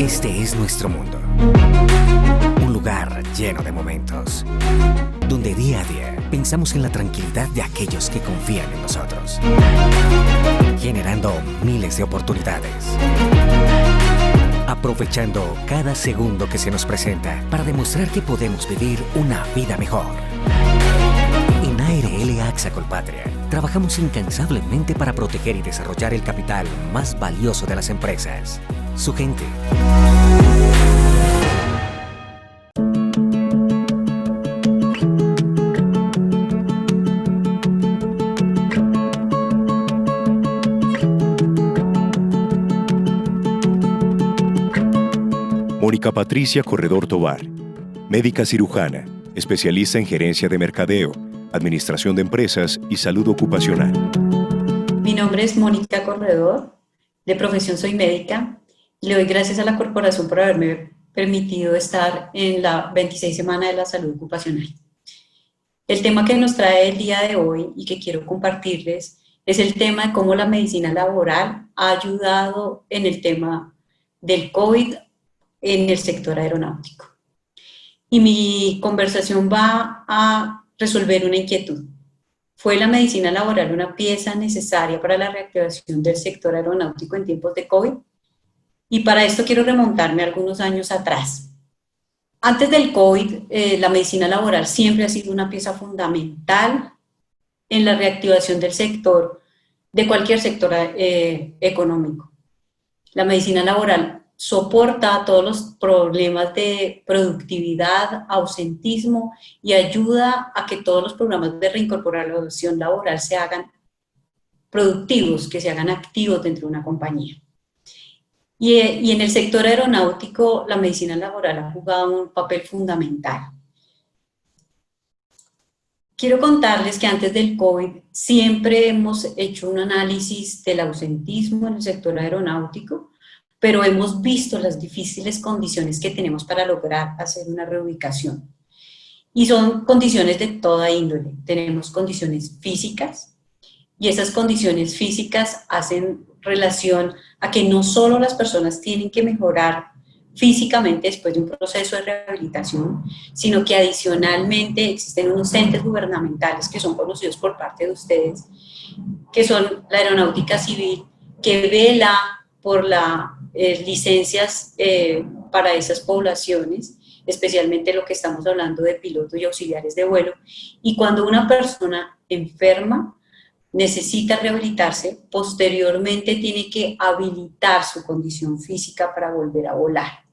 Este es nuestro mundo. Un lugar lleno de momentos, donde día a día pensamos en la tranquilidad de aquellos que confían en nosotros, generando miles de oportunidades, aprovechando cada segundo que se nos presenta para demostrar que podemos vivir una vida mejor. En ARL AXA Colpatria trabajamos incansablemente para proteger y desarrollar el capital más valioso de las empresas, su gente. Mónica Patricia Corredor Tovar, médica cirujana, especialista en gerencia de mercadeo, administración de empresas y salud ocupacional. Mi nombre es Mónica Corredor, de profesión soy médica y le doy gracias a la corporación por haberme permitido estar en la 26 Semana de la Salud Ocupacional. El tema que nos trae el día de hoy y que quiero compartirles es el tema de cómo la medicina laboral ha ayudado en el tema del COVID en el sector aeronáutico. Y mi conversación va a resolver una inquietud. ¿Fue la medicina laboral una pieza necesaria para la reactivación del sector aeronáutico en tiempos de COVID? Y para esto quiero remontarme algunos años atrás. Antes del COVID, la medicina laboral siempre ha sido una pieza fundamental en la reactivación del sector, de cualquier sector económico. La medicina laboral soporta todos los problemas de productividad, ausentismo y ayuda a que todos los programas de reincorporación laboral se hagan productivos, que se hagan activos dentro de una compañía. Y en el sector aeronáutico, la medicina laboral ha jugado un papel fundamental. Quiero contarles que antes del COVID siempre hemos hecho un análisis del ausentismo en el sector aeronáutico, pero hemos visto las difíciles condiciones que tenemos para lograr hacer una reubicación. Y son condiciones de toda índole. Tenemos condiciones físicas, y esas condiciones físicas hacen relación a que no solo las personas tienen que mejorar físicamente después de un proceso de rehabilitación, sino que adicionalmente existen unos entes gubernamentales que son conocidos por parte de ustedes, que son la Aeronáutica Civil, que vela por las licencias para esas poblaciones, especialmente lo que estamos hablando de pilotos y auxiliares de vuelo. Y cuando una persona enferma necesita rehabilitarse, posteriormente tiene que habilitar su condición física para volver a volar.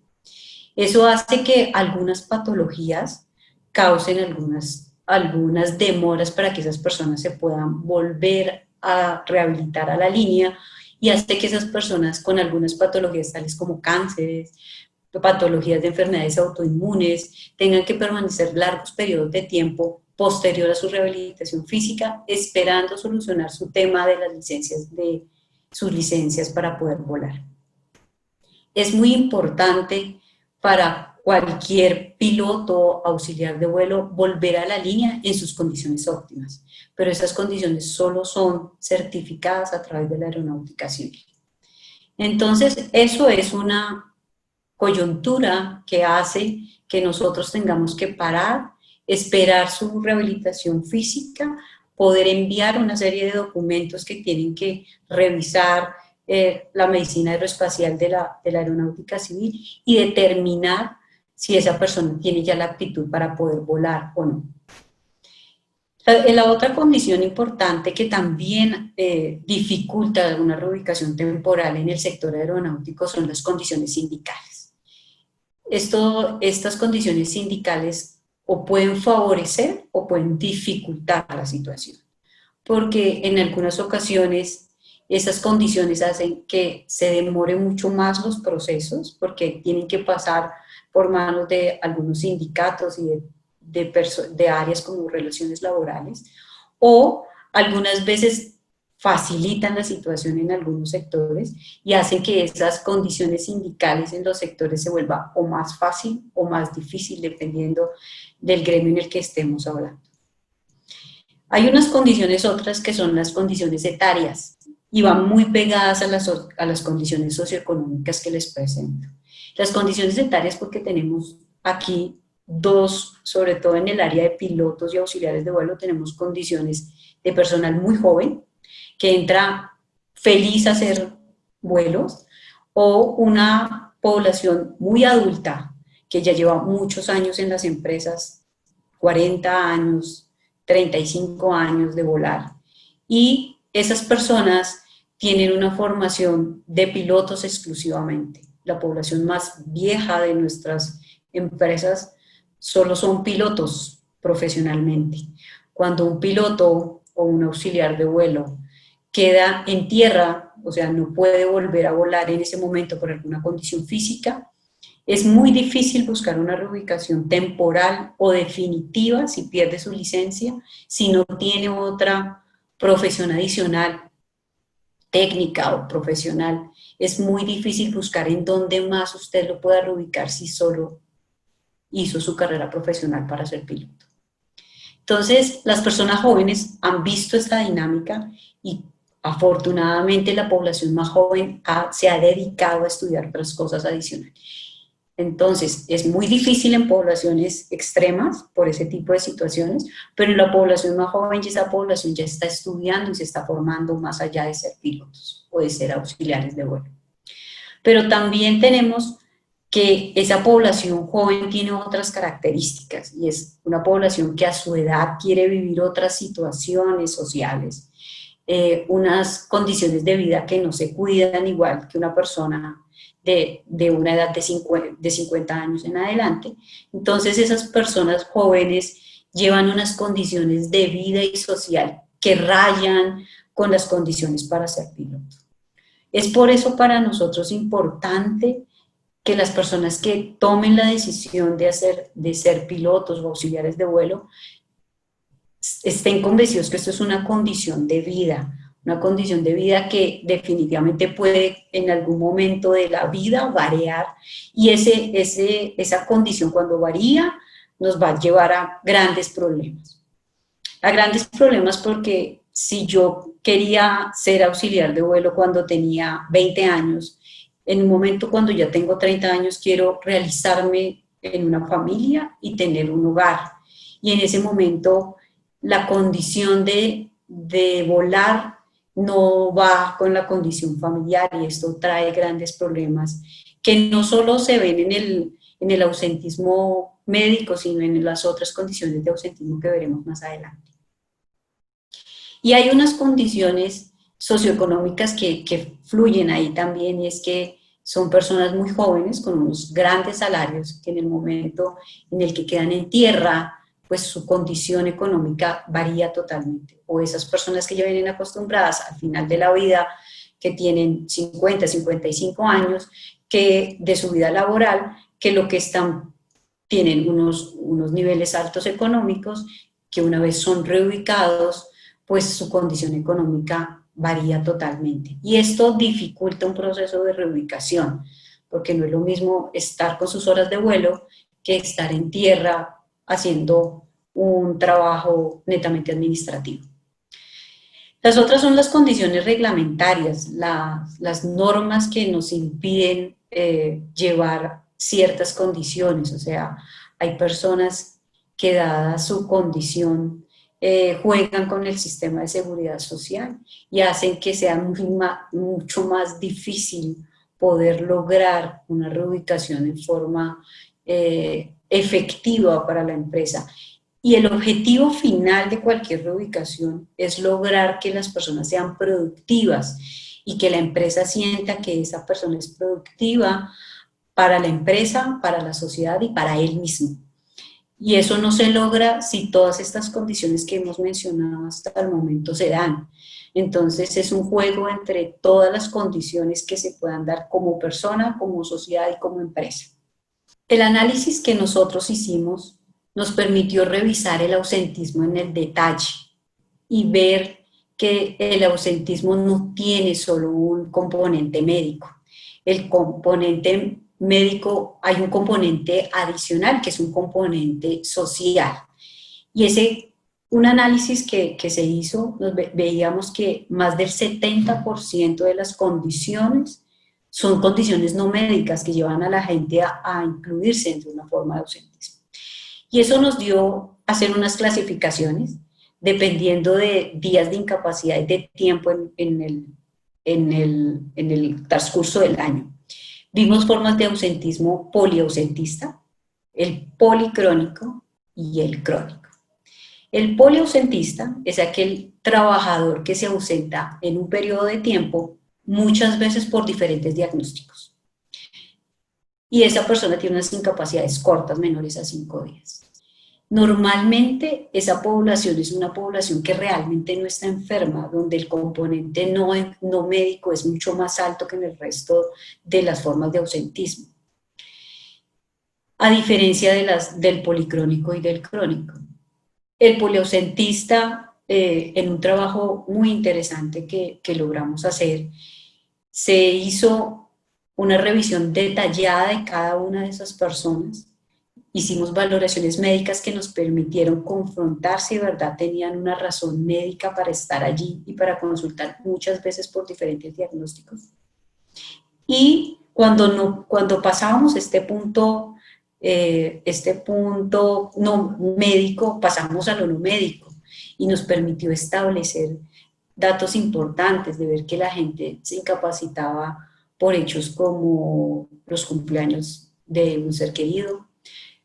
Eso hace que algunas patologías causen algunas demoras para que esas personas se puedan volver a rehabilitar a la línea, y hace que esas personas con algunas patologías tales como cánceres, patologías de enfermedades autoinmunes, tengan que permanecer largos periodos de tiempo posterior a su rehabilitación física, esperando solucionar su tema de sus licencias para poder volar. Es muy importante para cualquier piloto auxiliar de vuelo volver a la línea en sus condiciones óptimas, pero esas condiciones solo son certificadas a través de la Aeronáutica Civil. Entonces, eso es una coyuntura que hace que nosotros tengamos que parar, esperar su rehabilitación física, poder enviar una serie de documentos que tienen que revisar la medicina aeroespacial de la Aeronáutica Civil y determinar si esa persona tiene ya la aptitud para poder volar o no. La otra condición importante que también dificulta alguna reubicación temporal en el sector aeronáutico son las condiciones sindicales. Estas condiciones sindicales o pueden favorecer o pueden dificultar la situación, porque en algunas ocasiones esas condiciones hacen que se demoren mucho más los procesos, porque tienen que pasar por manos de algunos sindicatos y de áreas como relaciones laborales, o algunas veces facilitan la situación en algunos sectores y hacen que esas condiciones sindicales en los sectores se vuelva o más fácil o más difícil dependiendo del gremio en el que estemos hablando. Hay unas condiciones otras que son las condiciones etarias y van muy pegadas a las condiciones socioeconómicas que les presento. Las condiciones etarias porque tenemos aquí dos, sobre todo en el área de pilotos y auxiliares de vuelo, tenemos condiciones de personal muy joven que entra feliz a hacer vuelos, o una población muy adulta que ya lleva muchos años en las empresas, 40 años, 35 años de volar, y esas personas tienen una formación de pilotos exclusivamente. La población más vieja de nuestras empresas solo son pilotos profesionalmente. Cuando un piloto o un auxiliar de vuelo queda en tierra, o sea, no puede volver a volar en ese momento por alguna condición física, es muy difícil buscar una reubicación temporal o definitiva si pierde su licencia, si no tiene otra profesión adicional, técnica o profesional. Es muy difícil buscar en dónde más usted lo pueda reubicar si solo hizo su carrera profesional para ser piloto. Entonces, las personas jóvenes han visto esta dinámica y afortunadamente la población más joven se ha dedicado a estudiar otras cosas adicionales. Entonces, es muy difícil en poblaciones extremas por ese tipo de situaciones, pero en la población más joven esa población ya está estudiando y se está formando más allá de ser pilotos o de ser auxiliares de vuelo. Pero también tenemos que esa población joven tiene otras características y es una población que a su edad quiere vivir otras situaciones sociales, unas condiciones de vida que no se cuidan igual que una persona de una edad de 50 años en adelante. Entonces esas personas jóvenes llevan unas condiciones de vida y social que rayan con las condiciones para ser piloto. Es por eso para nosotros importante que las personas que tomen la decisión de ser pilotos o auxiliares de vuelo estén convencidos que esto es una condición de vida que definitivamente puede en algún momento de la vida variar, y esa condición cuando varía nos va a llevar a grandes problemas. A grandes problemas porque si yo quería ser auxiliar de vuelo cuando tenía 20 años, en un momento cuando ya tengo 30 años quiero realizarme en una familia y tener un hogar. Y en ese momento la condición de volar no va con la condición familiar y esto trae grandes problemas que no solo se ven en el ausentismo médico, sino en las otras condiciones de ausentismo que veremos más adelante. Y hay unas condiciones socioeconómicas que fluyen ahí también, y es que son personas muy jóvenes con unos grandes salarios que en el momento en el que quedan en tierra, pues su condición económica varía totalmente. O esas personas que ya vienen acostumbradas al final de la vida, que tienen 50, 55 años, que de su vida laboral, que lo que tienen unos niveles altos económicos, que una vez son reubicados, pues su condición económica varía totalmente. Y esto dificulta un proceso de reubicación, porque no es lo mismo estar con sus horas de vuelo que estar en tierra haciendo un trabajo netamente administrativo. Las otras son las condiciones reglamentarias, las normas que nos impiden llevar ciertas condiciones. O sea, hay personas que dada su condición juegan con el sistema de seguridad social y hacen que sea mucho más difícil poder lograr una reubicación en forma efectiva para la empresa. Y el objetivo final de cualquier reubicación es lograr que las personas sean productivas y que la empresa sienta que esa persona es productiva para la empresa, para la sociedad y para él mismo. Y eso no se logra si todas estas condiciones que hemos mencionado hasta el momento se dan. Entonces es un juego entre todas las condiciones que se puedan dar como persona, como sociedad y como empresa. El análisis que nosotros hicimos nos permitió revisar el ausentismo en el detalle y ver que el ausentismo no tiene solo un componente médico. El componente médico, hay un componente adicional que es un componente social. Y un análisis que se hizo, veíamos que más del 70% de las condiciones son condiciones no médicas que llevan a la gente a incluirse dentro de una forma de ausentismo. Y eso nos dio a hacer unas clasificaciones dependiendo de días de incapacidad y de tiempo en el transcurso del año. Vimos formas de ausentismo poliausentista, el policrónico y el crónico. El poliausentista es aquel trabajador que se ausenta en un periodo de tiempo, muchas veces por diferentes diagnósticos. Y esa persona tiene unas incapacidades cortas, menores a 5 días. Normalmente esa población es una población que realmente no está enferma, donde el componente no médico es mucho más alto que en el resto de las formas de ausentismo, a diferencia del policrónico y del crónico. El poliausentista, en un trabajo muy interesante que logramos hacer, se hizo una revisión detallada de cada una de esas personas. Hicimos valoraciones médicas que nos permitieron confrontar si de verdad tenían una razón médica para estar allí y para consultar muchas veces por diferentes diagnósticos. Y cuando pasábamos este punto no médico, pasamos a lo no médico y nos permitió establecer datos importantes de ver que la gente se incapacitaba por hechos como los cumpleaños de un ser querido,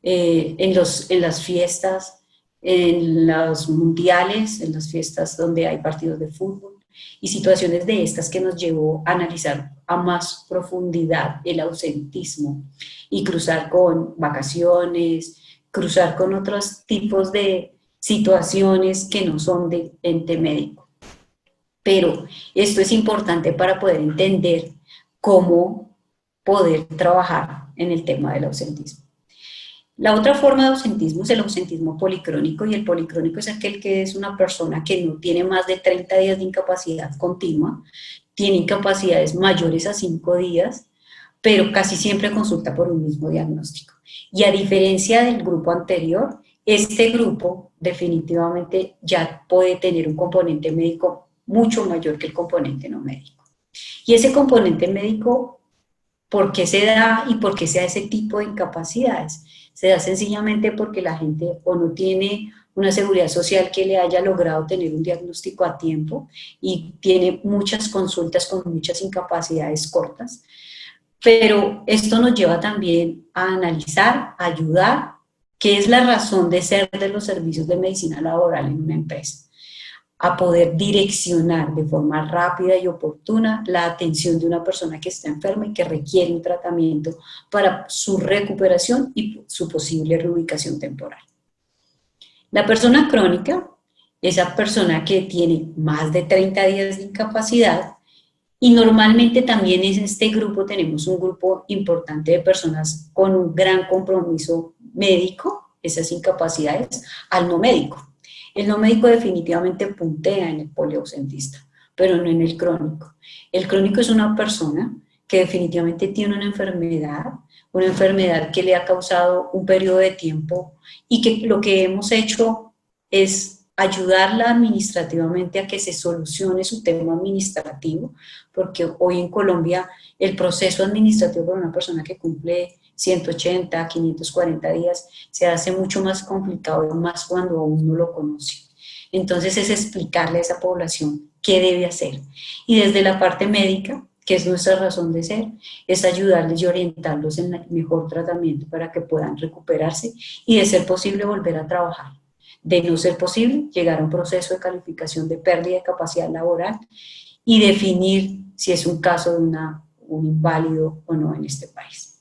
en las fiestas, en los mundiales, en las fiestas donde hay partidos de fútbol, y situaciones de estas que nos llevó a analizar a más profundidad el ausentismo y cruzar con vacaciones, cruzar con otros tipos de situaciones que no son de ente médico. Pero esto es importante para poder entender cómo poder trabajar en el tema del ausentismo. La otra forma de ausentismo es el ausentismo policrónico, y el policrónico es aquel que es una persona que no tiene más de 30 días de incapacidad continua, tiene incapacidades mayores a 5 días, pero casi siempre consulta por un mismo diagnóstico. Y a diferencia del grupo anterior, este grupo definitivamente ya puede tener un componente médico mucho mayor que el componente no médico. Y ese componente médico, ¿por qué se da y por qué se da ese tipo de incapacidades? Se da sencillamente porque la gente o no tiene una seguridad social que le haya logrado tener un diagnóstico a tiempo y tiene muchas consultas con muchas incapacidades cortas. Pero esto nos lleva también a analizar, a ayudar, qué es la razón de ser de los servicios de medicina laboral en una empresa, a poder direccionar de forma rápida y oportuna la atención de una persona que está enferma y que requiere un tratamiento para su recuperación y su posible reubicación temporal. La persona crónica, esa persona que tiene más de 30 días de incapacidad, y normalmente también en este grupo tenemos un grupo importante de personas con un gran compromiso médico, esas incapacidades, al no médico. El no médico definitivamente puntea en el poliausentista, pero no en el crónico. El crónico es una persona que definitivamente tiene una enfermedad que le ha causado un periodo de tiempo y que lo que hemos hecho es ayudarla administrativamente a que se solucione su tema administrativo, porque hoy en Colombia el proceso administrativo para una persona que cumple 180, 540 días, se hace mucho más complicado, más cuando uno lo conoce. Entonces es explicarle a esa población qué debe hacer. Y desde la parte médica, que es nuestra razón de ser, es ayudarles y orientarlos en el mejor tratamiento para que puedan recuperarse y, de ser posible, volver a trabajar. De no ser posible, llegar a un proceso de calificación de pérdida de capacidad laboral y definir si es un caso de un inválido o no en este país.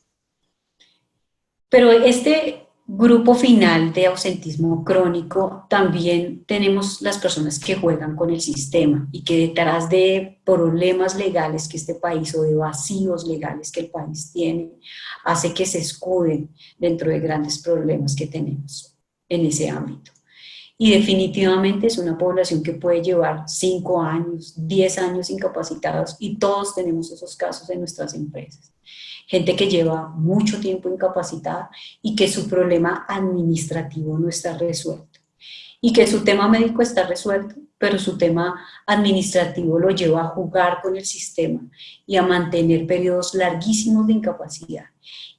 Pero este grupo final de ausentismo crónico, también tenemos las personas que juegan con el sistema y que detrás de problemas legales que este país, o de vacíos legales que el país tiene, hace que se escuden dentro de grandes problemas que tenemos en ese ámbito. Y definitivamente es una población que puede llevar 5 años, 10 años incapacitados, y todos tenemos esos casos en nuestras empresas. Gente que lleva mucho tiempo incapacitada y que su problema administrativo no está resuelto. y que su tema médico está resuelto, pero su tema administrativo lo lleva a jugar con el sistema y a mantener periodos larguísimos de incapacidad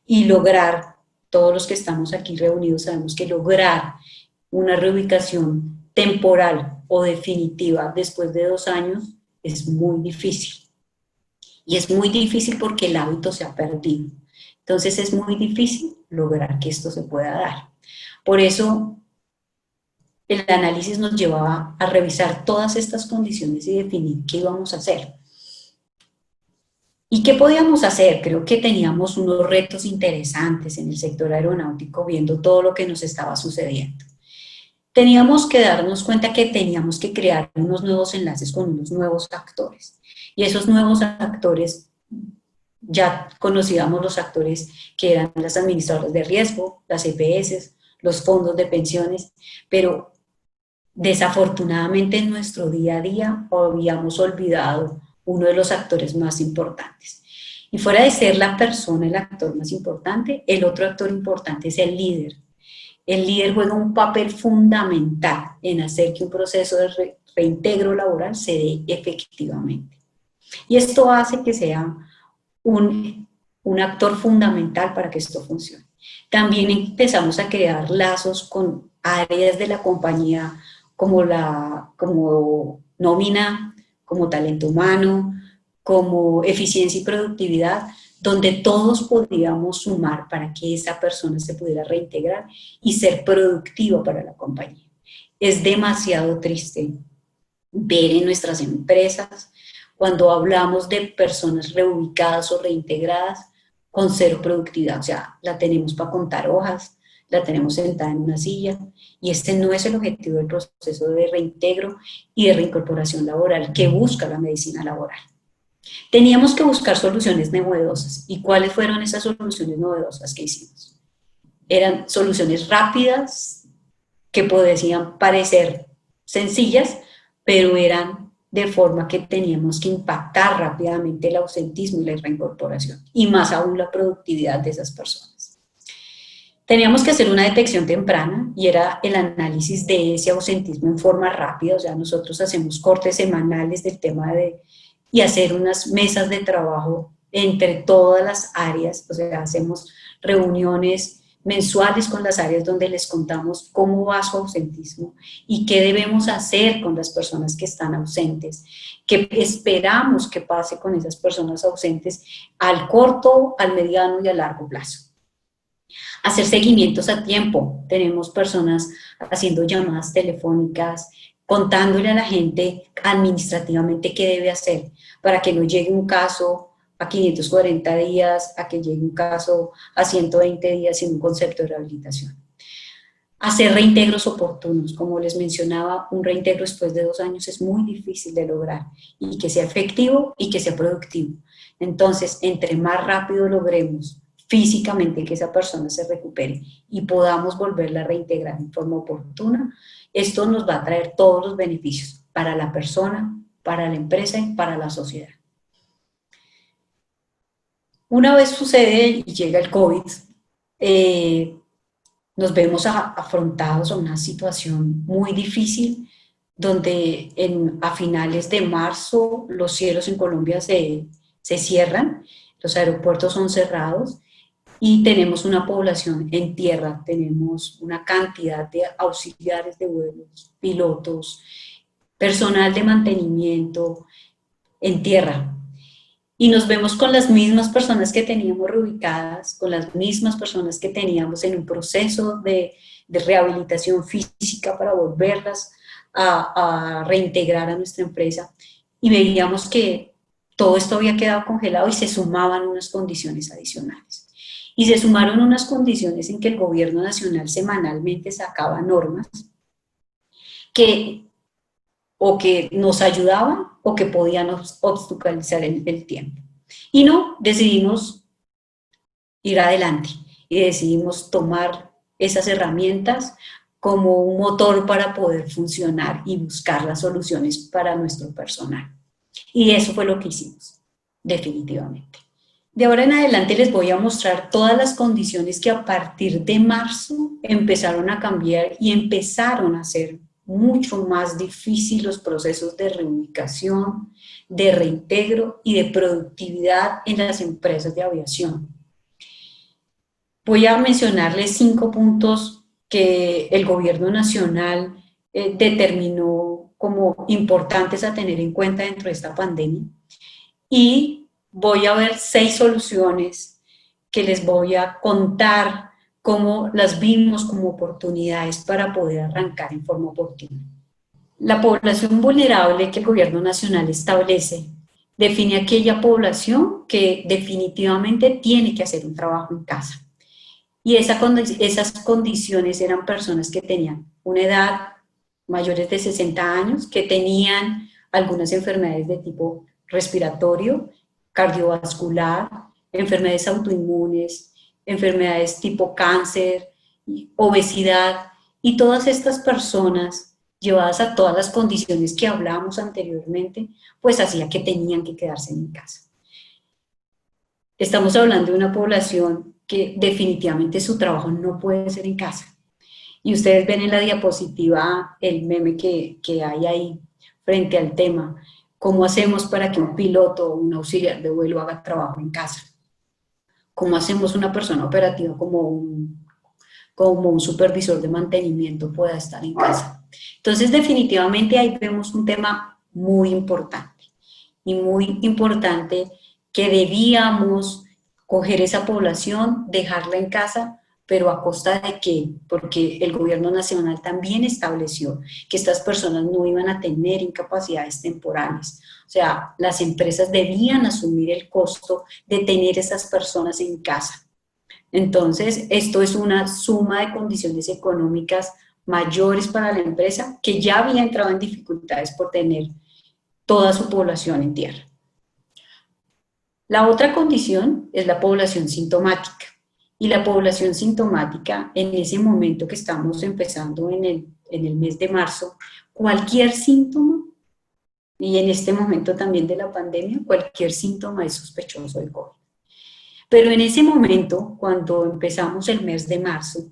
y lograr, todos los que estamos aquí reunidos sabemos que lograr una reubicación temporal o definitiva después de 2 años es muy difícil. Y es muy difícil porque el hábito se ha perdido. Entonces es muy difícil lograr que esto se pueda dar. Por eso el análisis nos llevaba a revisar todas estas condiciones y definir qué íbamos a hacer. ¿Y qué podíamos hacer? Creo que teníamos unos retos interesantes en el sector aeronáutico viendo todo lo que nos estaba sucediendo. Teníamos que darnos cuenta que teníamos que crear unos nuevos enlaces con unos nuevos actores. Y esos nuevos actores, ya conocíamos los actores que eran las administradoras de riesgo, las EPS, los fondos de pensiones, pero desafortunadamente en nuestro día a día habíamos olvidado uno de los actores más importantes. Y fuera de ser la persona el actor más importante, el otro actor importante es el líder. El líder juega un papel fundamental en hacer que un proceso de reintegro laboral se dé efectivamente. Y esto hace que sea un actor fundamental para que esto funcione. También empezamos a crear lazos con áreas de la compañía como nómina, como talento humano, como eficiencia y productividad, donde todos podíamos sumar para que esa persona se pudiera reintegrar y ser productiva para la compañía. Es demasiado triste ver en nuestras empresas cuando hablamos de personas reubicadas o reintegradas con cero productividad, o sea, la tenemos para contar hojas, la tenemos sentada en una silla, y este no es el objetivo del proceso de reintegro y de reincorporación laboral que busca la medicina laboral. Teníamos que buscar soluciones novedosas. ¿Y cuáles fueron esas soluciones novedosas que hicimos? Eran soluciones rápidas, que podían parecer sencillas, pero eran de forma que teníamos que impactar rápidamente el ausentismo y la reincorporación, y más aún la productividad de esas personas. Teníamos que hacer una detección temprana y era el análisis de ese ausentismo en forma rápida, o sea, nosotros hacemos cortes semanales del tema y hacer unas mesas de trabajo entre todas las áreas, o sea, hacemos reuniones mensuales con las áreas donde les contamos cómo va su ausentismo y qué debemos hacer con las personas que están ausentes, qué esperamos que pase con esas personas ausentes al corto, al mediano y a largo plazo. Hacer seguimientos a tiempo. Tenemos personas haciendo llamadas telefónicas, contándole a la gente administrativamente qué debe hacer para que no llegue un caso a 540 días, a que llegue un caso a 120 días sin un concepto de rehabilitación. Hacer reintegros oportunos. Como les mencionaba, un reintegro después de 2 años es muy difícil de lograr, y que sea efectivo y que sea productivo. Entonces, entre más rápido logremos físicamente que esa persona se recupere y podamos volverla a reintegrar en forma oportuna, esto nos va a traer todos los beneficios para la persona, para la empresa y para la sociedad. Una vez sucede y llega el COVID, nos vemos afrontados a una situación muy difícil, donde a finales de marzo los cielos en Colombia se cierran, los aeropuertos son cerrados, y tenemos una población en tierra, tenemos una cantidad de auxiliares de vuelos, pilotos, personal de mantenimiento en tierra. Y nos vemos con las mismas personas que teníamos reubicadas, con las mismas personas que teníamos en un proceso de rehabilitación física para volverlas a reintegrar a nuestra empresa. Y veíamos que todo esto había quedado congelado y se sumaban unas condiciones adicionales. Y se sumaron unas condiciones en que el gobierno nacional semanalmente sacaba normas que o que nos ayudaban o que podían obstaculizar el tiempo. Y no, decidimos ir adelante y decidimos tomar esas herramientas como un motor para poder funcionar y buscar las soluciones para nuestro personal. Y eso fue lo que hicimos, definitivamente. De ahora en adelante les voy a mostrar todas las condiciones que a partir de marzo empezaron a cambiar y empezaron a ser mucho más difícil los procesos de reubicación, de reintegro y de productividad en las empresas de aviación. Voy a mencionarles 5 puntos que el gobierno nacional determinó como importantes a tener en cuenta dentro de esta pandemia, y voy a ver 6 soluciones que les voy a contar cómo las vimos como oportunidades para poder arrancar en forma oportuna. La población vulnerable que el gobierno nacional establece define aquella población que definitivamente tiene que hacer un trabajo en casa. Y esas condiciones eran personas que tenían una edad mayores de 60 años, que tenían algunas enfermedades de tipo respiratorio, cardiovascular, enfermedades autoinmunes, enfermedades tipo cáncer, obesidad, y todas estas personas, llevadas a todas las condiciones que hablamos anteriormente, pues hacía que tenían que quedarse en casa. Estamos hablando de una población que definitivamente su trabajo no puede ser en casa. Y ustedes ven en la diapositiva el meme que hay ahí frente al tema. ¿Cómo hacemos para que un piloto o un auxiliar de vuelo haga trabajo en casa? ¿Cómo hacemos una persona operativa como un supervisor de mantenimiento pueda estar en casa? Entonces, definitivamente ahí vemos un tema muy importante. Y muy importante que debíamos coger esa población, dejarla en casa, pero ¿a costa de qué? Porque el gobierno nacional también estableció que estas personas no iban a tener incapacidades temporales. O sea, las empresas debían asumir el costo de tener esas personas en casa. Entonces, esto es una suma de condiciones económicas mayores para la empresa, que ya había entrado en dificultades por tener toda su población en tierra. La otra condición es la población sintomática. Y la población sintomática, en ese momento que estamos empezando en el mes de marzo, cualquier síntoma, y en este momento también de la pandemia, cualquier síntoma es sospechoso de COVID. Pero en ese momento, cuando empezamos el mes de marzo,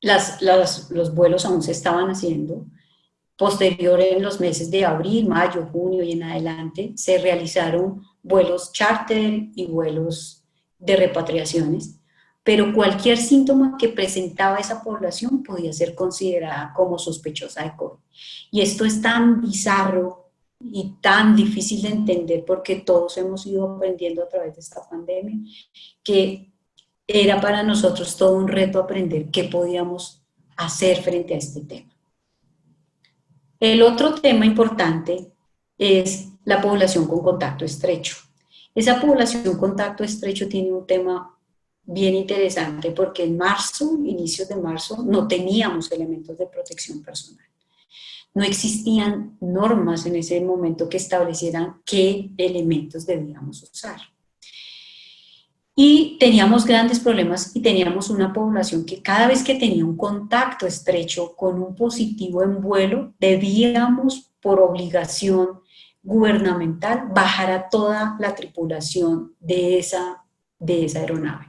los vuelos aún se estaban haciendo. Posterior, en los meses de abril, mayo, junio y en adelante, se realizaron vuelos charter y vuelos de repatriaciones, pero cualquier síntoma que presentaba esa población podía ser considerada como sospechosa de COVID. Y esto es tan bizarro y tan difícil de entender, porque todos hemos ido aprendiendo a través de esta pandemia, que era para nosotros todo un reto aprender qué podíamos hacer frente a este tema. El otro tema importante es la población con contacto estrecho. Esa población con contacto estrecho tiene un tema bien interesante, porque en marzo, inicios de marzo, no teníamos elementos de protección personal. No existían normas en ese momento que establecieran qué elementos debíamos usar. Y teníamos grandes problemas, y teníamos una población que cada vez que tenía un contacto estrecho con un positivo en vuelo, debíamos, por obligación gubernamental, bajar a toda la tripulación de esa aeronave.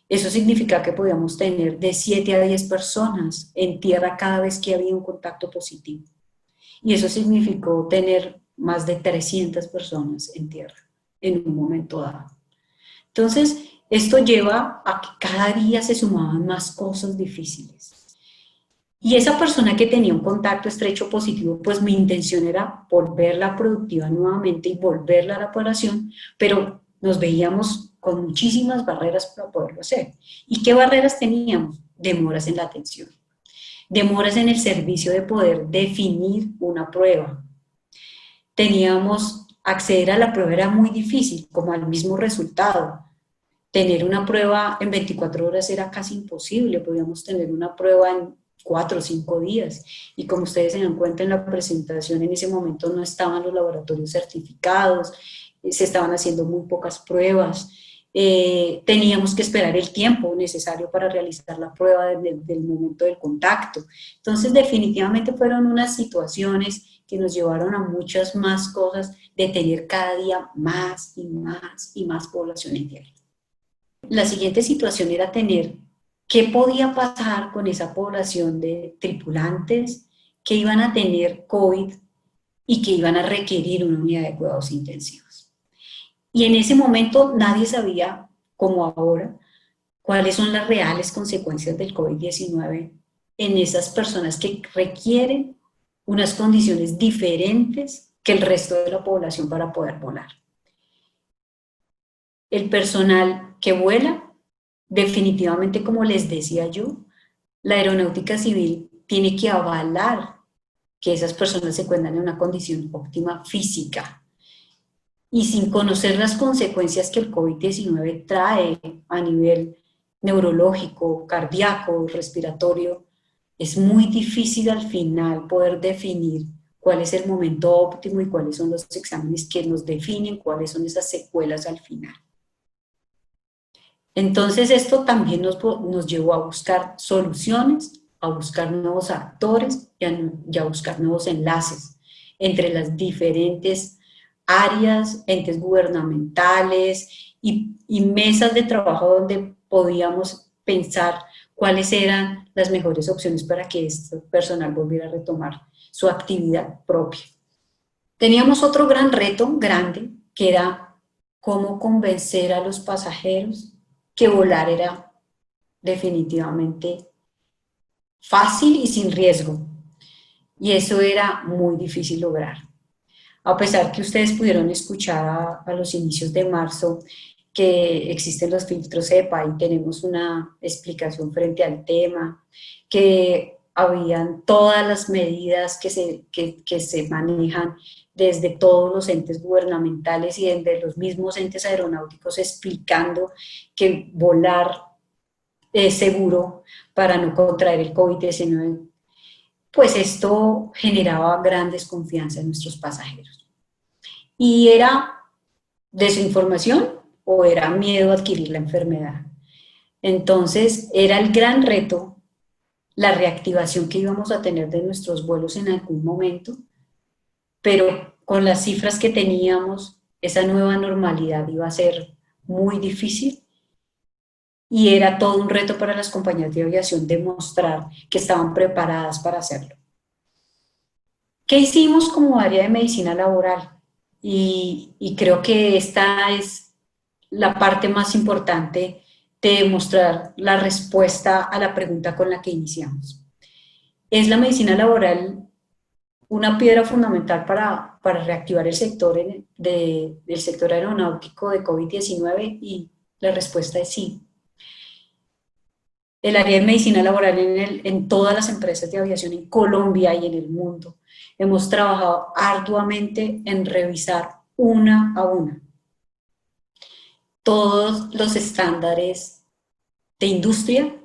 Eso significa que podíamos tener de 7 a 10 personas en tierra cada vez que había un contacto positivo. Y eso significó tener más de 300 personas en tierra en un momento dado. Entonces, esto lleva a que cada día se sumaban más cosas difíciles. Y esa persona que tenía un contacto estrecho positivo, pues mi intención era volverla productiva nuevamente y volverla a la población, pero nos veíamos con muchísimas barreras para poderlo hacer. ¿Y qué barreras teníamos? Demoras en la atención, demoras en el servicio de poder definir una prueba. Teníamos, acceder a la prueba era muy difícil, como al mismo resultado. Tener una prueba en 24 horas era casi imposible, podíamos tener una prueba en 4 o 5 días, y como ustedes se dan cuenta en la presentación, en ese momento no estaban los laboratorios certificados, se estaban haciendo muy pocas pruebas, teníamos que esperar el tiempo necesario para realizar la prueba desde el momento del contacto. Entonces, definitivamente fueron unas situaciones que nos llevaron a muchas más cosas, de tener cada día más y más y más población en tierra. La siguiente situación era tener qué podía pasar con esa población de tripulantes que iban a tener COVID y que iban a requerir una unidad de cuidados intensivos. Y en ese momento nadie sabía, como ahora, cuáles son las reales consecuencias del COVID-19 en esas personas que requieren unas condiciones diferentes que el resto de la población para poder volar. El personal que vuela, definitivamente, como les decía yo, la aeronáutica civil tiene que avalar que esas personas se encuentran en una condición óptima física. Y sin conocer las consecuencias que el COVID-19 trae a nivel neurológico, cardíaco, respiratorio, es muy difícil al final poder definir cuál es el momento óptimo y cuáles son los exámenes que nos definen cuáles son esas secuelas al final. Entonces esto también nos llevó a buscar soluciones, a buscar nuevos actores y a buscar nuevos enlaces entre las diferentes áreas, entes gubernamentales y mesas de trabajo donde podíamos pensar cuáles eran las mejores opciones para que este personal volviera a retomar su actividad propia. Teníamos otro gran reto, grande, que era cómo convencer a los pasajeros que volar era definitivamente fácil y sin riesgo. Y eso era muy difícil lograr. A pesar que ustedes pudieron escuchar a los inicios de marzo que existen los filtros EPA y tenemos una explicación frente al tema, que habían todas las medidas que se manejan desde todos los entes gubernamentales y desde los mismos entes aeronáuticos explicando que volar es seguro para no contraer el COVID-19, pues esto generaba gran desconfianza en nuestros pasajeros. ¿Y era desinformación o era miedo a adquirir la enfermedad? Entonces era el gran reto la reactivación que íbamos a tener de nuestros vuelos en algún momento, pero con las cifras que teníamos, esa nueva normalidad iba a ser muy difícil y era todo un reto para las compañías de aviación demostrar que estaban preparadas para hacerlo. ¿Qué hicimos como área de medicina laboral? Y creo que esta es la parte más importante de demostrar la respuesta a la pregunta con la que iniciamos. ¿Es la medicina laboral una piedra fundamental para reactivar el sector, del sector aeronáutico de COVID-19? Y la respuesta es sí. El área de medicina laboral en todas las empresas de aviación en Colombia y en el mundo hemos trabajado arduamente en revisar una a una todos los estándares de industria,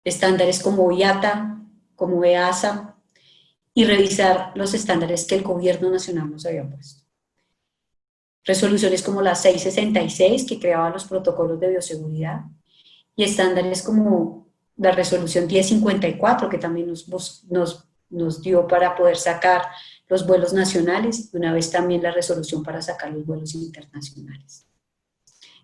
estándares como IATA, como EASA, y revisar los estándares que el gobierno nacional nos había puesto. Resoluciones como la 666, que creaba los protocolos de bioseguridad, y estándares como la resolución 1054, que también nos dio para poder sacar los vuelos nacionales, y una vez también la resolución para sacar los vuelos internacionales.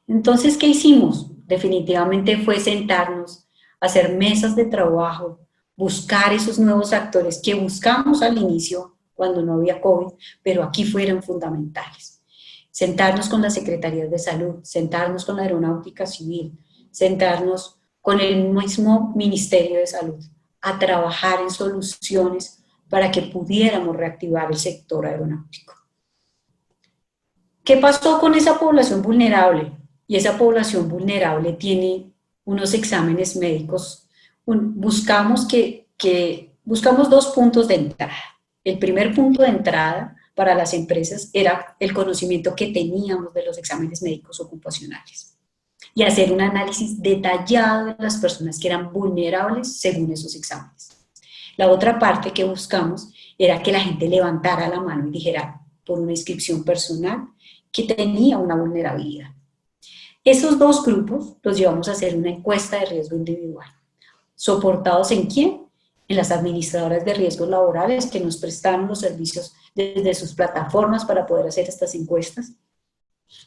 Entonces, ¿qué hicimos? Definitivamente fue sentarnos, hacer mesas de trabajo, buscar esos nuevos actores que buscamos al inicio cuando no había COVID, pero aquí fueron fundamentales. Sentarnos con las secretarías de salud, sentarnos con la aeronáutica civil, sentarnos con el mismo Ministerio de Salud a trabajar en soluciones para que pudiéramos reactivar el sector aeronáutico. ¿Qué pasó con esa población vulnerable? Y esa población vulnerable tiene unos exámenes médicos. Buscamos dos puntos de entrada. El primer punto de entrada para las empresas era el conocimiento que teníamos de los exámenes médicos ocupacionales y hacer un análisis detallado de las personas que eran vulnerables según esos exámenes. La otra parte que buscamos era que la gente levantara la mano y dijera por una inscripción personal que tenía una vulnerabilidad. Esos dos grupos los llevamos a hacer una encuesta de riesgo individual. ¿Soportados en quién? En las administradoras de riesgos laborales que nos prestaron los servicios desde sus plataformas para poder hacer estas encuestas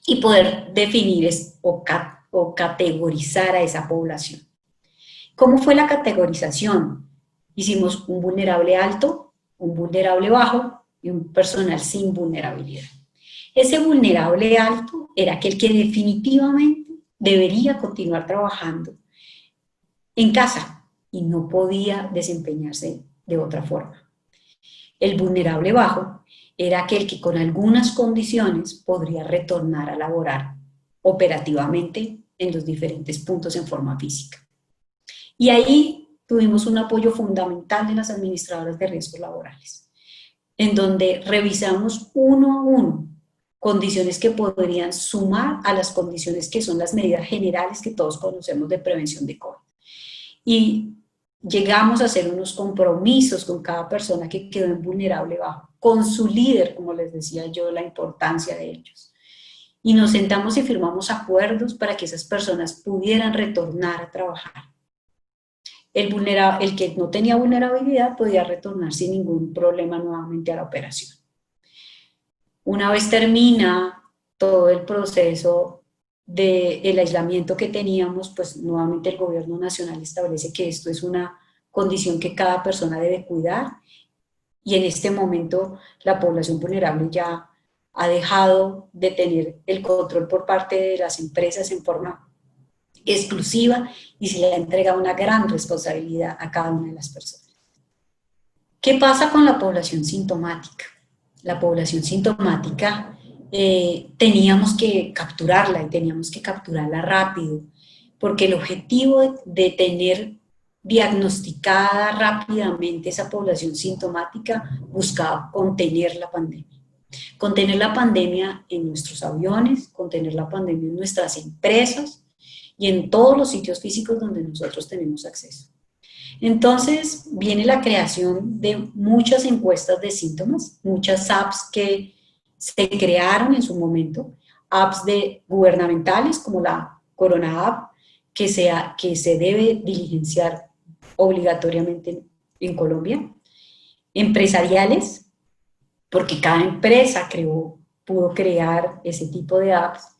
y poder definir o categorizar a esa población. ¿Cómo fue la categorización? Hicimos un vulnerable alto, un vulnerable bajo y un personal sin vulnerabilidad. Ese vulnerable alto era aquel que definitivamente debería continuar trabajando en casa y no podía desempeñarse de otra forma. El vulnerable bajo era aquel que con algunas condiciones podría retornar a laborar operativamente en los diferentes puntos en forma física. Y ahí tuvimos un apoyo fundamental de las administradoras de riesgos laborales, en donde revisamos uno a uno condiciones que podrían sumar a las condiciones que son las medidas generales que todos conocemos de prevención de COVID. Y llegamos a hacer unos compromisos con cada persona que quedó en vulnerable bajo, con su líder, como les decía yo, la importancia de ellos. Y nos sentamos y firmamos acuerdos para que esas personas pudieran retornar a trabajar. El que no tenía vulnerabilidad podía retornar sin ningún problema nuevamente a la operación. Una vez termina todo el proceso del aislamiento que teníamos, pues nuevamente el gobierno nacional establece que esto es una condición que cada persona debe cuidar, y en este momento la población vulnerable ya ha dejado de tener el control por parte de las empresas en forma exclusiva y se le ha entregado una gran responsabilidad a cada una de las personas. ¿Qué pasa con la población sintomática? La población sintomática teníamos que capturarla y teníamos que capturarla rápido, porque el objetivo de tener diagnosticada rápidamente esa población sintomática buscaba contener la pandemia. Contener la pandemia en nuestros aviones, contener la pandemia en nuestras empresas y en todos los sitios físicos donde nosotros tenemos acceso. Entonces viene la creación de muchas encuestas de síntomas, muchas apps que se crearon en su momento, apps gubernamentales como la Corona App, que se debe diligenciar obligatoriamente en Colombia, empresariales, porque cada empresa pudo crear ese tipo de apps,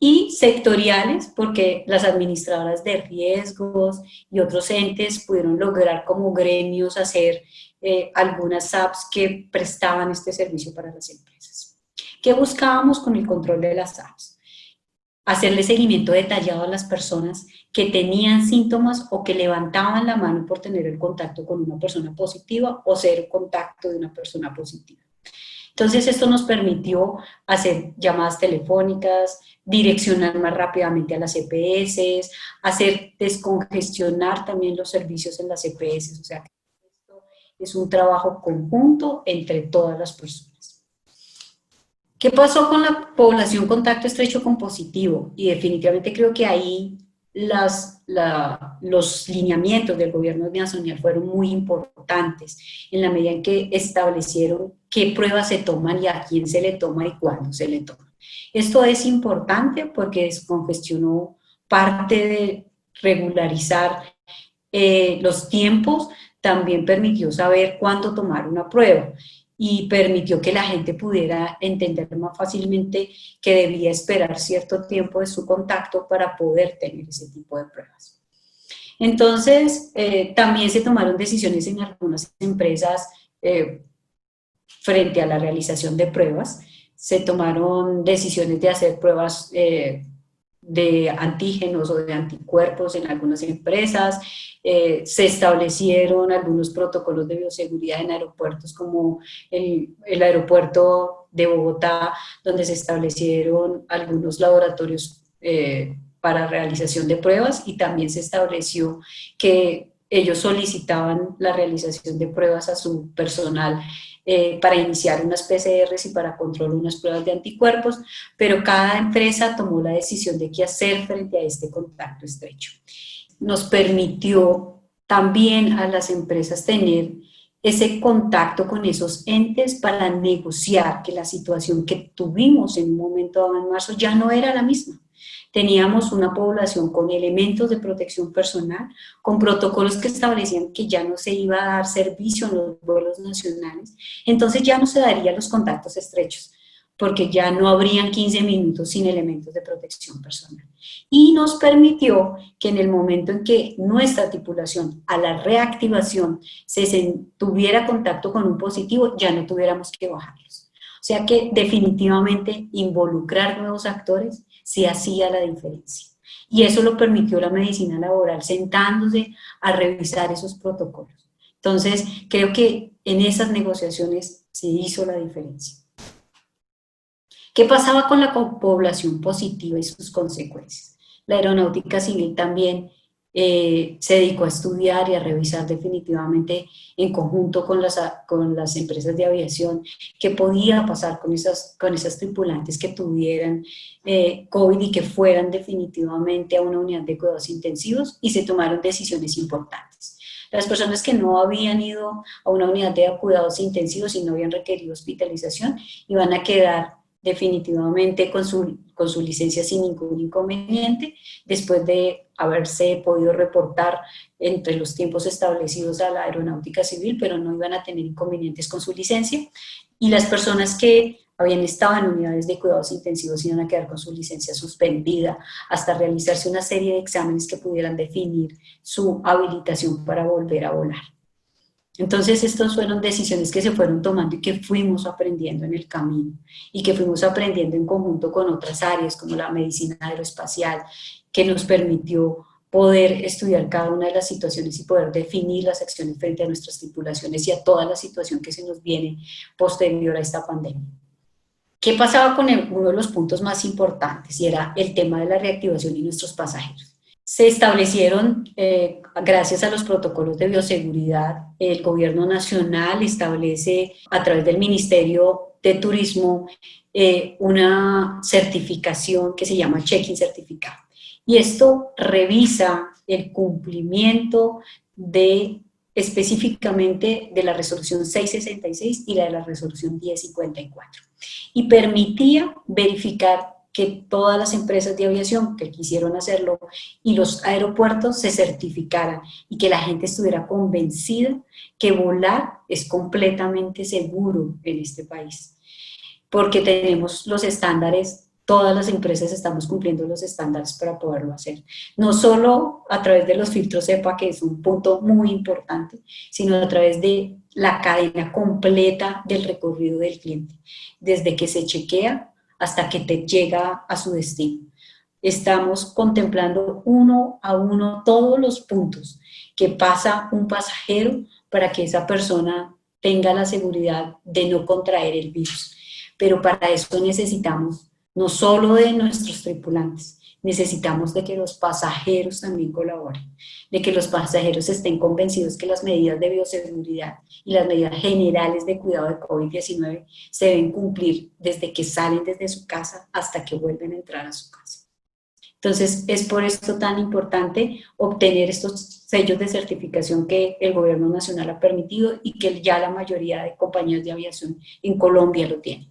y sectoriales, porque las administradoras de riesgos y otros entes pudieron lograr como gremios hacer algunas apps que prestaban este servicio para las empresas. ¿Qué buscábamos con el control de las apps? Hacerle seguimiento detallado a las personas que tenían síntomas o que levantaban la mano por tener el contacto con una persona positiva o ser contacto de una persona positiva. Entonces esto nos permitió hacer llamadas telefónicas, direccionar más rápidamente a las EPS, hacer descongestionar también los servicios en las EPS, o sea, esto es un trabajo conjunto entre todas las personas. ¿Qué pasó con la población contacto estrecho con positivo? Y definitivamente creo que ahí los lineamientos del gobierno nacional fueron muy importantes en la medida en que establecieron qué pruebas se toman y a quién se le toma y cuándo se le toma. Esto es importante porque descongestionó parte de regularizar los tiempos, también permitió saber cuándo tomar una prueba y permitió que la gente pudiera entender más fácilmente que debía esperar cierto tiempo de su contacto para poder tener ese tipo de pruebas. Entonces, también se tomaron decisiones en algunas empresas frente a la realización de pruebas. Se tomaron decisiones de hacer pruebas de antígenos o de anticuerpos en algunas empresas. Se establecieron algunos protocolos de bioseguridad en aeropuertos como el aeropuerto de Bogotá, donde se establecieron algunos laboratorios para realización de pruebas, y también se estableció que ellos solicitaban la realización de pruebas a su personal para iniciar unas PCRs y para controlar unas pruebas de anticuerpos, pero cada empresa tomó la decisión de qué hacer frente a este contacto estrecho. Nos permitió también a las empresas tener ese contacto con esos entes para negociar que la situación que tuvimos en un momento dado en marzo ya no era la misma. Teníamos una población con elementos de protección personal, con protocolos que establecían que ya no se iba a dar servicio en los vuelos nacionales, entonces ya no se darían los contactos estrechos. porque ya no habrían 15 minutos sin elementos de protección personal. Y nos permitió que en el momento en que nuestra tripulación a la reactivación tuviera contacto con un positivo, ya no tuviéramos que bajarlos. O sea que definitivamente involucrar nuevos actores sí hacía la diferencia. Y eso lo permitió la medicina laboral, sentándose a revisar esos protocolos. Entonces, creo que en esas negociaciones se hizo la diferencia. ¿Qué pasaba con la población positiva y sus consecuencias? La aeronáutica civil también se dedicó a estudiar y a revisar definitivamente en conjunto con las empresas de aviación qué podía pasar con esas tripulantes que tuvieran COVID y que fueran definitivamente a una unidad de cuidados intensivos, y se tomaron decisiones importantes. Las personas que no habían ido a una unidad de cuidados intensivos y no habían requerido hospitalización iban a quedar definitivamente con su licencia sin ningún inconveniente, después de haberse podido reportar entre los tiempos establecidos a la aeronáutica civil, pero no iban a tener inconvenientes con su licencia. Y las personas que habían estado en unidades de cuidados intensivos iban a quedar con su licencia suspendida hasta realizarse una serie de exámenes que pudieran definir su habilitación para volver a volar. Entonces, estas fueron decisiones que se fueron tomando y que fuimos aprendiendo en el camino, y que fuimos aprendiendo en conjunto con otras áreas como la medicina aeroespacial, que nos permitió poder estudiar cada una de las situaciones y poder definir las acciones frente a nuestras tripulaciones y a toda la situación que se nos viene posterior a esta pandemia. ¿Qué pasaba con uno de los puntos más importantes? Y era el tema de la reactivación y nuestros pasajeros. Se establecieron, gracias a los protocolos de bioseguridad, el gobierno nacional establece a través del Ministerio de Turismo una certificación que se llama Check-in Certificado. Y esto revisa el cumplimiento específicamente de la resolución 666 y la de la resolución 1054. Y permitía verificar que todas las empresas de aviación que quisieron hacerlo y los aeropuertos se certificaran y que la gente estuviera convencida que volar es completamente seguro en este país. Porque tenemos los estándares, todas las empresas estamos cumpliendo los estándares para poderlo hacer. No solo a través de los filtros EPA, que es un punto muy importante, sino a través de la cadena completa del recorrido del cliente, desde que se chequea hasta que te llega a su destino. Estamos contemplando uno a uno todos los puntos que pasa un pasajero para que esa persona tenga la seguridad de no contraer el virus. Pero para eso necesitamos no solo de nuestros tripulantes, necesitamos de que los pasajeros también colaboren, de que los pasajeros estén convencidos que las medidas de bioseguridad y las medidas generales de cuidado de COVID-19 se deben cumplir desde que salen desde su casa hasta que vuelven a entrar a su casa. Entonces, es por esto tan importante obtener estos sellos de certificación que el gobierno nacional ha permitido y que ya la mayoría de compañías de aviación en Colombia lo tienen.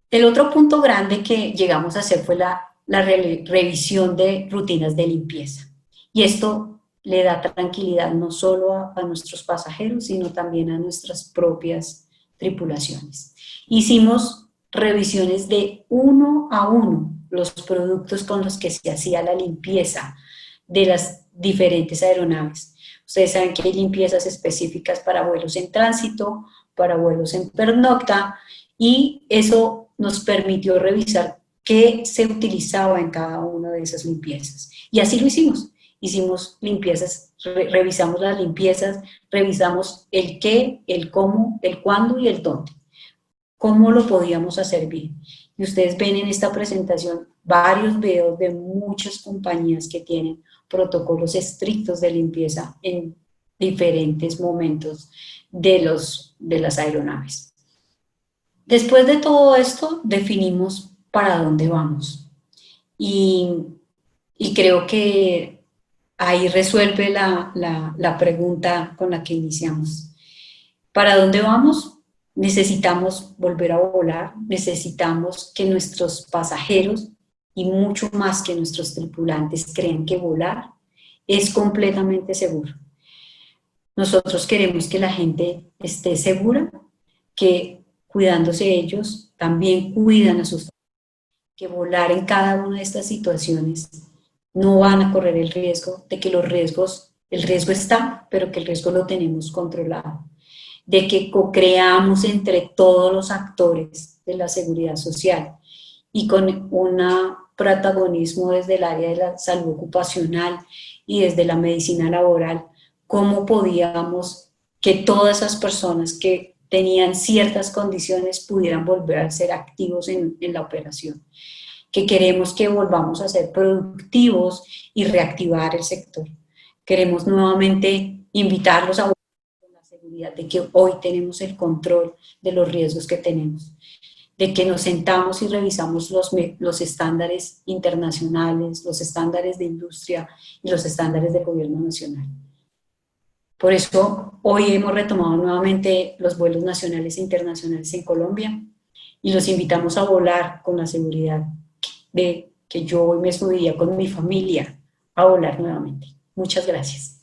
El otro punto grande que llegamos a hacer fue la revisión de rutinas de limpieza. Y esto le da tranquilidad no solo a nuestros pasajeros, sino también a nuestras propias tripulaciones. Hicimos revisiones de uno a uno los productos con los que se hacía la limpieza de las diferentes aeronaves. Ustedes saben que hay limpiezas específicas para vuelos en tránsito, para vuelos en pernocta, y eso nos permitió revisar qué se utilizaba en cada una de esas limpiezas. Y así lo hicimos. Hicimos limpiezas, revisamos las limpiezas, revisamos el qué, el cómo, el cuándo y el dónde. Cómo lo podíamos hacer bien. Y ustedes ven en esta presentación varios videos de muchas compañías que tienen protocolos estrictos de limpieza en diferentes momentos de las aeronaves. Después de todo esto, definimos para dónde vamos. Y creo que ahí resuelve la pregunta con la que iniciamos. ¿Para dónde vamos? Necesitamos volver a volar, necesitamos que nuestros pasajeros y mucho más que nuestros tripulantes crean que volar es completamente seguro. Nosotros queremos que la gente esté segura, que cuidándose ellos, también cuidan a sus familias, que volar en cada una de estas situaciones no van a correr el riesgo de que el riesgo está, pero que el riesgo lo tenemos controlado, de que co-creamos entre todos los actores de la seguridad social y con un protagonismo desde el área de la salud ocupacional y desde la medicina laboral, cómo podíamos que todas esas personas que tenían ciertas condiciones pudieran volver a ser activos en la operación, que queremos que volvamos a ser productivos y reactivar el sector. Queremos nuevamente invitarlos a la seguridad de que hoy tenemos el control de los riesgos que tenemos, de que nos sentamos y revisamos los estándares internacionales, los estándares de industria y los estándares del gobierno nacional. Por eso hoy hemos retomado nuevamente los vuelos nacionales e internacionales en Colombia y los invitamos a volar con la seguridad de que yo hoy me subiría con mi familia a volar nuevamente. Muchas gracias.